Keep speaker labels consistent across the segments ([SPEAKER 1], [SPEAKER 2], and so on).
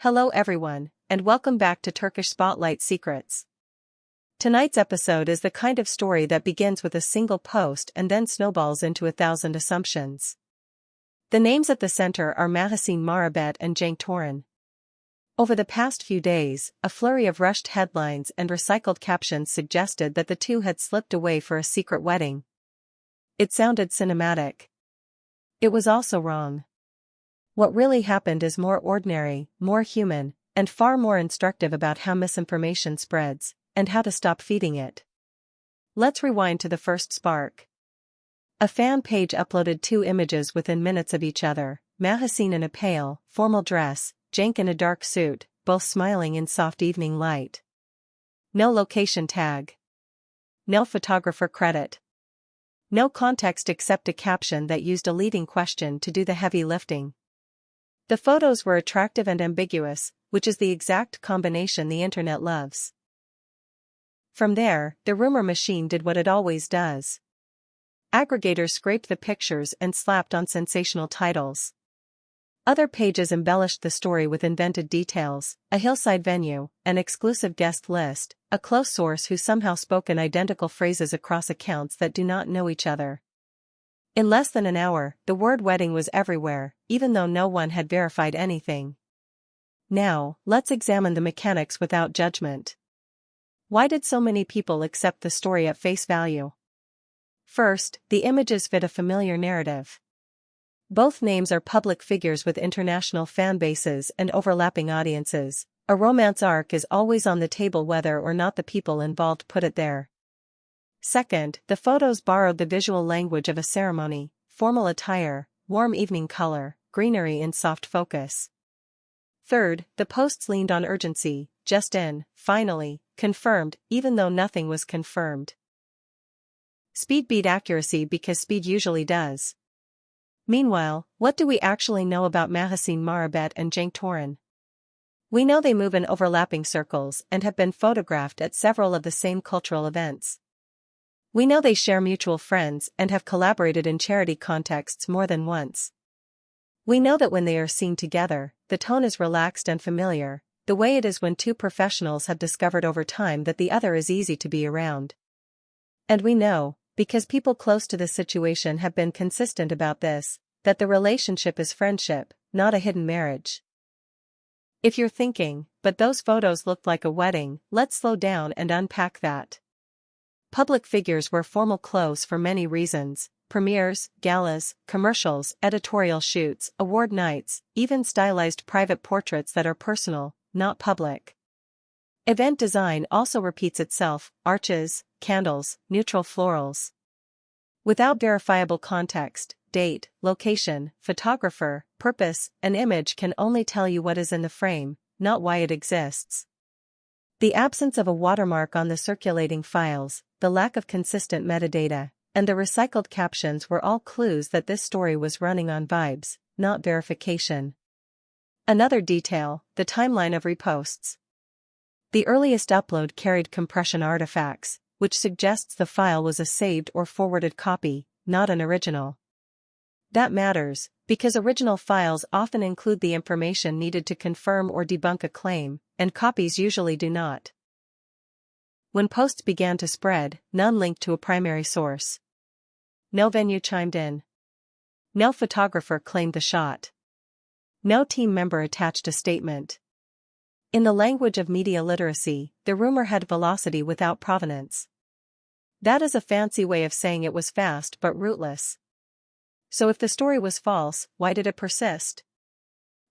[SPEAKER 1] Hello everyone, and welcome back to Turkish Spotlight Secrets. Tonight's episode is the kind of story that begins with a single post and then snowballs into 1,000 assumptions. The names at the center are Mahassine Marabet and Cenk Torun. Over the past few days, a flurry of rushed headlines and recycled captions suggested that the two had slipped away for a secret wedding. It sounded cinematic. It was also wrong. What really happened is more ordinary, more human, and far more instructive about how misinformation spreads, and how to stop feeding it. Let's rewind to the first spark. A fan page uploaded 2 images within minutes of each other, Mahassine in a pale, formal dress, Cenk in a dark suit, both smiling in soft evening light. No location tag. No photographer credit. No context except a caption that used a leading question to do the heavy lifting. The photos were attractive and ambiguous, which is the exact combination the internet loves. From there, the rumor machine did what it always does. Aggregators scraped the pictures and slapped on sensational titles. Other pages embellished the story with invented details, a hillside venue, an exclusive guest list, a close source who somehow spoke in identical phrases across accounts that do not know each other. In less than an hour, the word wedding was everywhere, even though no one had verified anything. Now, let's examine the mechanics without judgment. Why did so many people accept the story at face value? First, the images fit a familiar narrative. Both names are public figures with international fan bases and overlapping audiences. A romance arc is always on the table whether or not the people involved put it there. Second, the photos borrowed the visual language of a ceremony, formal attire, warm evening color, greenery in soft focus. Third, the posts leaned on urgency, just in, finally, confirmed, even though nothing was confirmed. Speed beat accuracy because speed usually does. Meanwhile, what do we actually know about Mahassine Marabet and Cenk Torun? We know they move in overlapping circles and have been photographed at several of the same cultural events. We know they share mutual friends and have collaborated in charity contexts more than once. We know that when they are seen together, the tone is relaxed and familiar, the way it is when two professionals have discovered over time that the other is easy to be around. And we know, because people close to the situation have been consistent about this, that the relationship is friendship, not a hidden marriage. If you're thinking, but those photos looked like a wedding, let's slow down and unpack that. Public figures wear formal clothes for many reasons: premieres, galas, commercials, editorial shoots, award nights, even stylized private portraits that are personal, not public. Event design also repeats itself: arches, candles, neutral florals. Without verifiable context, date, location, photographer, purpose, an image can only tell you what is in the frame, not why it exists. The absence of a watermark on the circulating files, the lack of consistent metadata, and the recycled captions were all clues that this story was running on vibes, not verification. Another detail: the timeline of reposts. The earliest upload carried compression artifacts, which suggests the file was a saved or forwarded copy, not an original. That matters, because original files often include the information needed to confirm or debunk a claim, and copies usually do not. When posts began to spread, none linked to a primary source. No venue chimed in. No photographer claimed the shot. No team member attached a statement. In the language of media literacy, the rumor had velocity without provenance. That is a fancy way of saying it was fast but rootless. So if the story was false, why did it persist?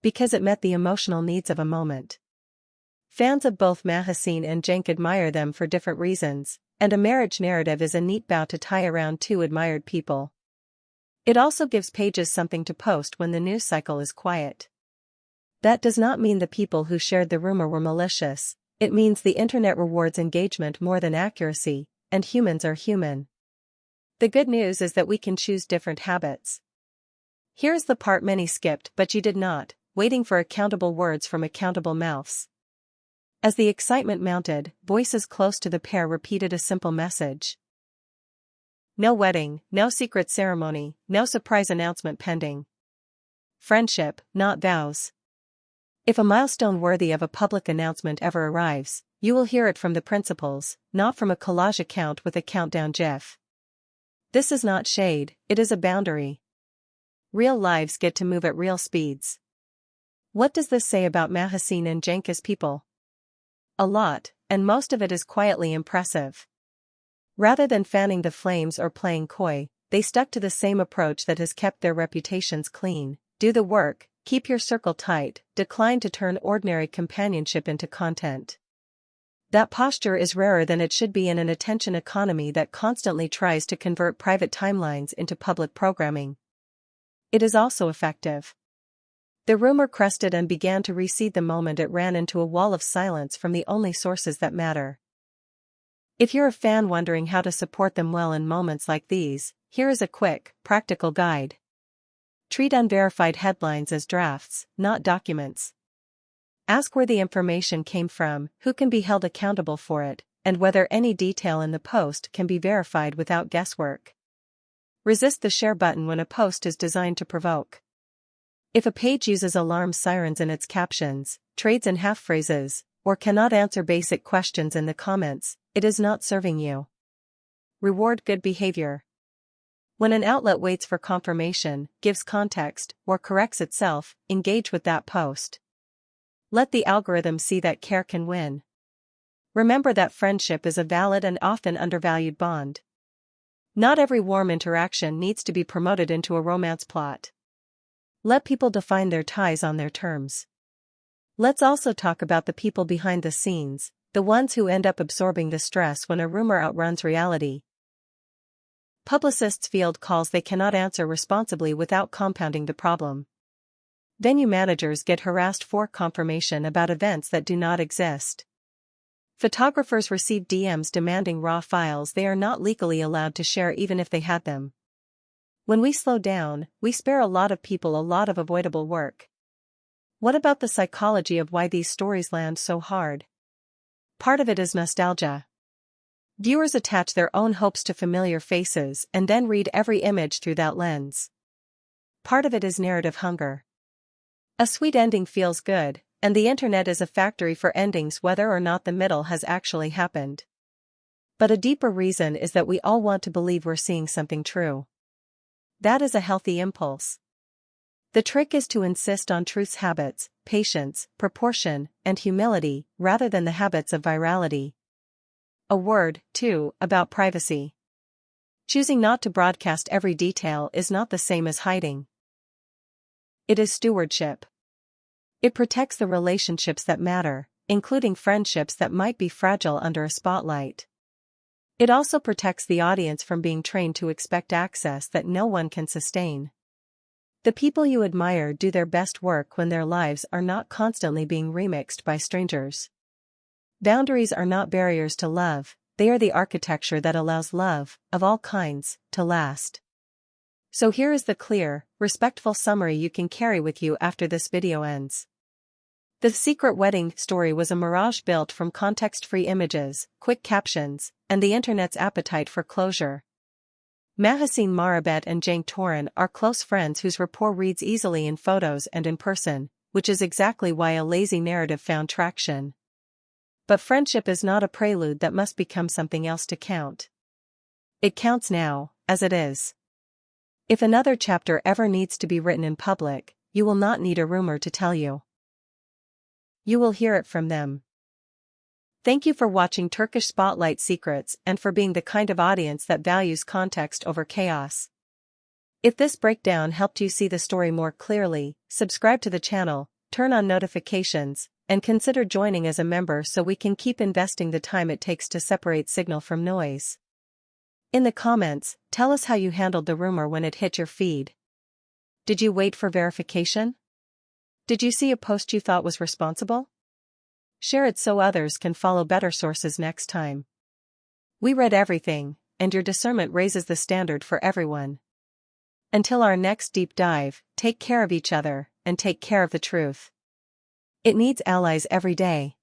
[SPEAKER 1] Because it met the emotional needs of a moment. Fans of both Mahassine and Cenk admire them for different reasons, and a marriage narrative is a neat bow to tie around two admired people. It also gives pages something to post when the news cycle is quiet. That does not mean the people who shared the rumor were malicious. It means the internet rewards engagement more than accuracy, and humans are human. The good news is that we can choose different habits. Here's the part many skipped but you did not: waiting for accountable words from accountable mouths. As the excitement mounted, voices close to the pair repeated a simple message. No wedding, no secret ceremony, no surprise announcement pending. Friendship, not vows. If a milestone worthy of a public announcement ever arrives, you will hear it from the principals, not from a collage account with a countdown gif. This is not shade, it is a boundary. Real lives get to move at real speeds. What does this say about Mahassine and Cenk as people? A lot, and most of it is quietly impressive. Rather than fanning the flames or playing coy, they stuck to the same approach that has kept their reputations clean: do the work, keep your circle tight, decline to turn ordinary companionship into content. That posture is rarer than it should be in an attention economy that constantly tries to convert private timelines into public programming. It is also effective. The rumor crested and began to recede the moment it ran into a wall of silence from the only sources that matter. If you're a fan wondering how to support them well in moments like these, here is a quick, practical guide. Treat unverified headlines as drafts, not documents. Ask where the information came from, who can be held accountable for it, and whether any detail in the post can be verified without guesswork. Resist the share button when a post is designed to provoke. If a page uses alarm sirens in its captions, trades in half phrases, or cannot answer basic questions in the comments, it is not serving you. Reward good behavior. When an outlet waits for confirmation, gives context, or corrects itself, engage with that post. Let the algorithm see that care can win. Remember that friendship is a valid and often undervalued bond. Not every warm interaction needs to be promoted into a romance plot. Let people define their ties on their terms. Let's also talk about the people behind the scenes, the ones who end up absorbing the stress when a rumor outruns reality. Publicists field calls they cannot answer responsibly without compounding the problem. Venue managers get harassed for confirmation about events that do not exist. Photographers receive DMs demanding raw files they are not legally allowed to share even if they had them. When we slow down, we spare a lot of people a lot of avoidable work. What about the psychology of why these stories land so hard? Part of it is nostalgia. Viewers attach their own hopes to familiar faces and then read every image through that lens. Part of it is narrative hunger. A sweet ending feels good, and the internet is a factory for endings whether or not the middle has actually happened. But a deeper reason is that we all want to believe we're seeing something true. That is a healthy impulse. The trick is to insist on truth's habits, patience, proportion, and humility, rather than the habits of virality. A word, too, about privacy. Choosing not to broadcast every detail is not the same as hiding. It is stewardship. It protects the relationships that matter, including friendships that might be fragile under a spotlight. It also protects the audience from being trained to expect access that no one can sustain. The people you admire do their best work when their lives are not constantly being remixed by strangers. Boundaries are not barriers to love, they are the architecture that allows love, of all kinds, to last. So here is the clear, respectful summary you can carry with you after this video ends. The secret wedding story was a mirage built from context-free images, quick captions, and the internet's appetite for closure. Mahassine Marabet and Cenk Torun are close friends whose rapport reads easily in photos and in person, which is exactly why a lazy narrative found traction. But friendship is not a prelude that must become something else to count. It counts now, as it is. If another chapter ever needs to be written in public, you will not need a rumor to tell you. You will hear it from them. Thank you for watching Turkish Spotlight Secrets and for being the kind of audience that values context over chaos. If this breakdown helped you see the story more clearly, subscribe to the channel, turn on notifications, and consider joining as a member so we can keep investing the time it takes to separate signal from noise. In the comments, tell us how you handled the rumor when it hit your feed. Did you wait for verification? Did you see a post you thought was responsible? Share it so others can follow better sources next time. We read everything, and your discernment raises the standard for everyone. Until our next deep dive, take care of each other, and take care of the truth. It needs allies every day.